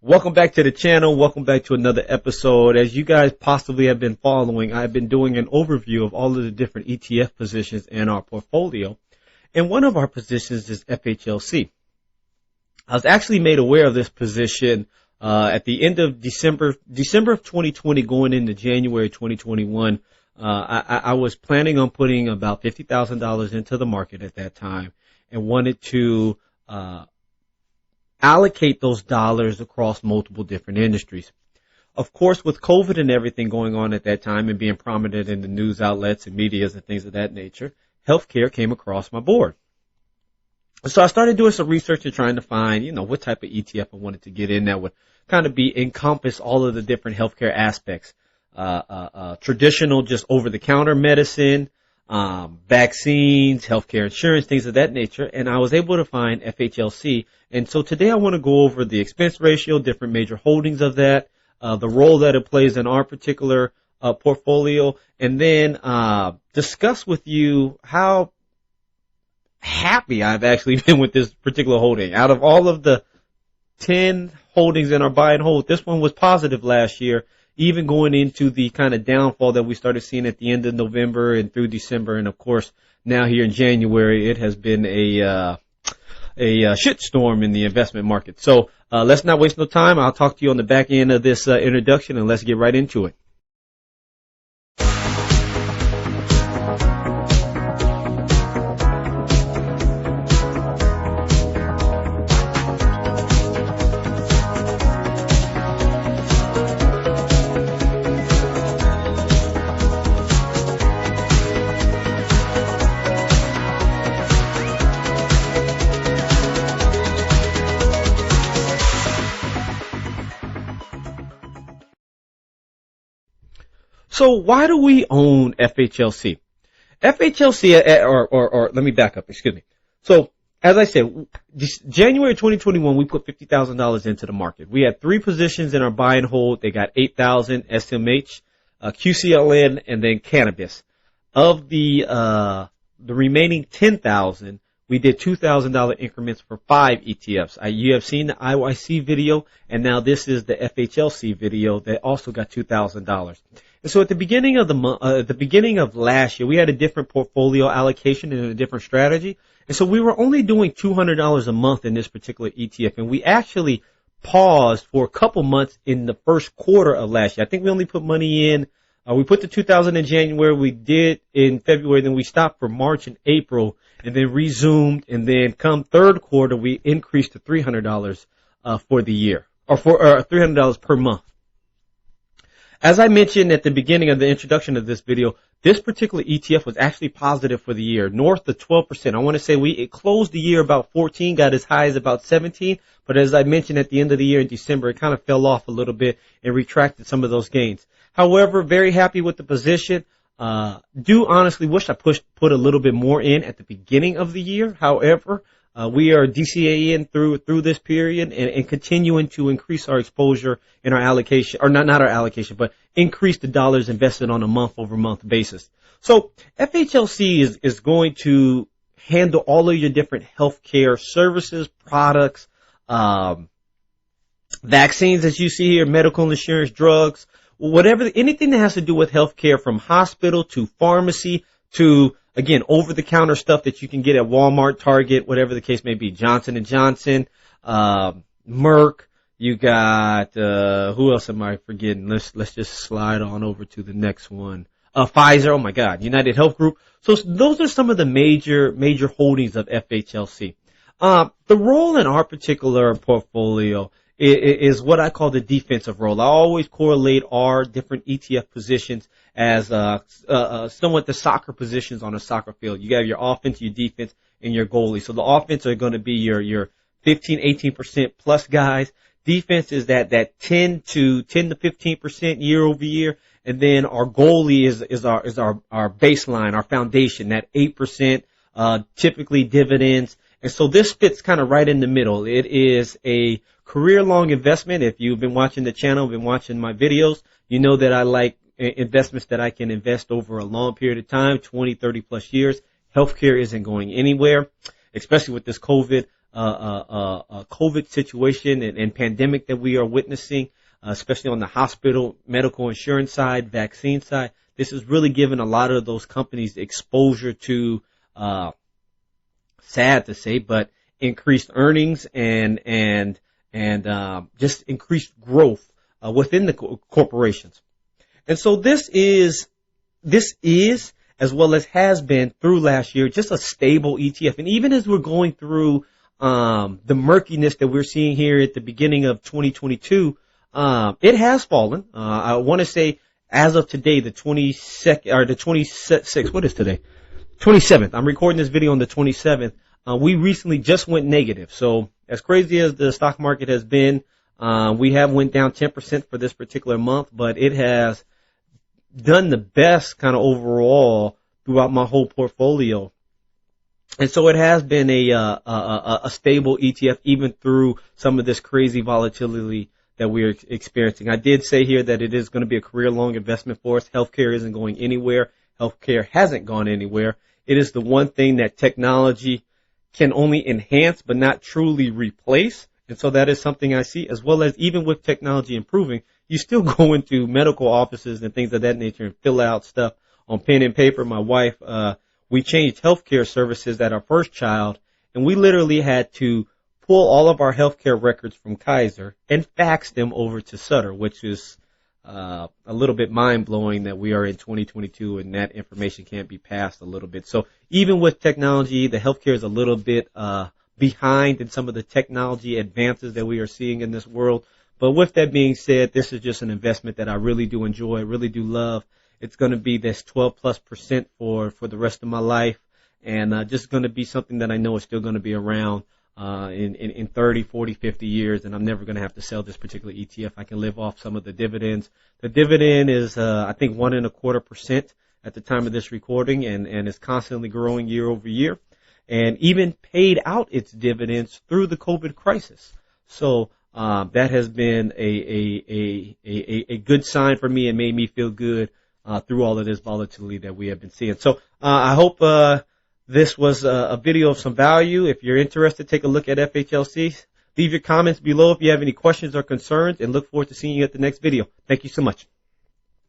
Welcome back to the channel. Welcome back to another episode. As you guys possibly have been following, I've been doing an overview of all of the different ETF positions in our portfolio. And one of our positions is FHLC. I was actually made aware of this position at the end of December of 2020 going into January 2021. I was planning on putting about $50,000 into the market at that time and wanted to allocate those dollars across multiple different industries. Of course, with COVID and everything going on at that time and being prominent in the news outlets and medias and things of that nature, healthcare came across my board. So I started doing some research and trying to find, what type of ETF I wanted to get in that would kind of encompass all of the different healthcare aspects. Traditional, just over-the-counter medicine, vaccines, healthcare insurance, things of that nature. And I was able to find FHLC. And so today I want to go over the expense ratio, different major holdings of that, the role that it plays in our particular portfolio, and then discuss with you how happy I've actually been with this particular holding. Out of all of the 10 holdings in our buy and hold, this one was positive last year, even going into the kind of downfall that we started seeing at the end of November and through December. And of course, now here in January, it has been a shitstorm in the investment market. So let's not waste no time. I'll talk to you on the back end of this introduction, and let's get right into it. So why do we own FHLC? FHLC, or let me back up, excuse me. So, as I said, January 2021, we put $50,000 into the market. We had 3 positions in our buy and hold. They got 8,000 SMH, QCLN, and then cannabis. Of the remaining 10,000, we did $2,000 increments for 5 ETFs. You have seen the IYC video, and now this is the FHLC video that also got $2,000. And so at the beginning of last year, we had a different portfolio allocation and a different strategy. And so we were only doing $200 a month in this particular ETF. And we actually paused for a couple months in the first quarter of last year. I think we only put money in. We put the $2,000 in January. We did in February. Then we stopped for March and April and then resumed. And then come third quarter, we increased to $300 for the year, or for $300 per month. As I mentioned at the beginning of the introduction of this video, this particular ETF was actually positive for the year, north of 12%. I want to say it closed the year about 14, got as high as about 17. But as I mentioned at the end of the year in December, it kind of fell off a little bit and retracted some of those gains. However, very happy with the position. Do honestly wish I put a little bit more in at the beginning of the year. However, we are DCAing through this period and continuing to increase our exposure in our allocation, or not our allocation, but increase the dollars invested on a month-over-month basis. So FHLC is going to handle all of your different healthcare services, products, vaccines, as you see here, medical insurance, drugs, anything that has to do with healthcare, from hospital to pharmacy to, again, over-the-counter stuff that you can get at Walmart, Target, whatever the case may be. Johnson & Johnson, Merck. You got, who else am I forgetting? Let's just slide on over to the next one. Pfizer, oh my God, United Health Group. So those are some of the major holdings of FHLC. The role in our particular portfolio is what I call the defensive role. I always correlate our different ETF positions as somewhat the soccer positions on a soccer field. You have your offense, your defense, and your goalie. So the offense are going to be your 15, 18% plus guys. Defense is that 10 to 15% year over year. And then our goalie is our baseline, our foundation, that 8%, typically dividends. And so this fits kind of right in the middle. It is a career-long investment. If you've been watching the channel, been watching my videos, you know that I like investments that I can invest over a long period of time, 20, 30 plus years. Healthcare isn't going anywhere, especially with this COVID COVID situation and pandemic that we are witnessing, especially on the hospital, medical insurance side, vaccine side. This has really given a lot of those companies exposure to, sad to say, but increased earnings and just increased growth within the corporations. And so this is, as well as has been through last year, just a stable ETF. And even as we're going through the murkiness that we're seeing here at the beginning of 2022, it has fallen. I want to say as of today, the 22nd, or the 26th, what is today? 27th. I'm recording this video on the 27th. We recently just went negative. So as crazy as the stock market has been, we have went down 10% for this particular month, but it has done the best kind of overall throughout my whole portfolio. And so it has been a stable ETF even through some of this crazy volatility that we're experiencing. I did say here that it is going to be a career-long investment for us. Healthcare isn't going anywhere. Healthcare hasn't gone anywhere. It is the one thing that technology can only enhance but not truly replace. And so that is something I see, as well as even with technology improving, you still go into medical offices and things of that nature and fill out stuff on pen and paper. My wife, we changed healthcare services at our first child, and we literally had to pull all of our healthcare records from Kaiser and fax them over to Sutter, which is a little bit mind-blowing that we are in 2022 and that information can't be passed a little bit. So even with technology, the healthcare is a little bit behind in some of the technology advances that we are seeing in this world. But with that being said, this is just an investment that I really do enjoy, really do love. It's going to be this 12+% for the rest of my life, and just going to be something that I know is still going to be around in 30, 40, 50 years, and I'm never going to have to sell this particular ETF. I can live off some of the dividends. The dividend is, I think, 1.25% at the time of this recording, and is constantly growing year over year, and even paid out its dividends through the COVID crisis. So that has been a good sign for me and made me feel good through all of this volatility that we have been seeing. So I hope this was a video of some value. If you're interested, take a look at FHLC. Leave your comments below if you have any questions or concerns, and look forward to seeing you at the next video. Thank you so much.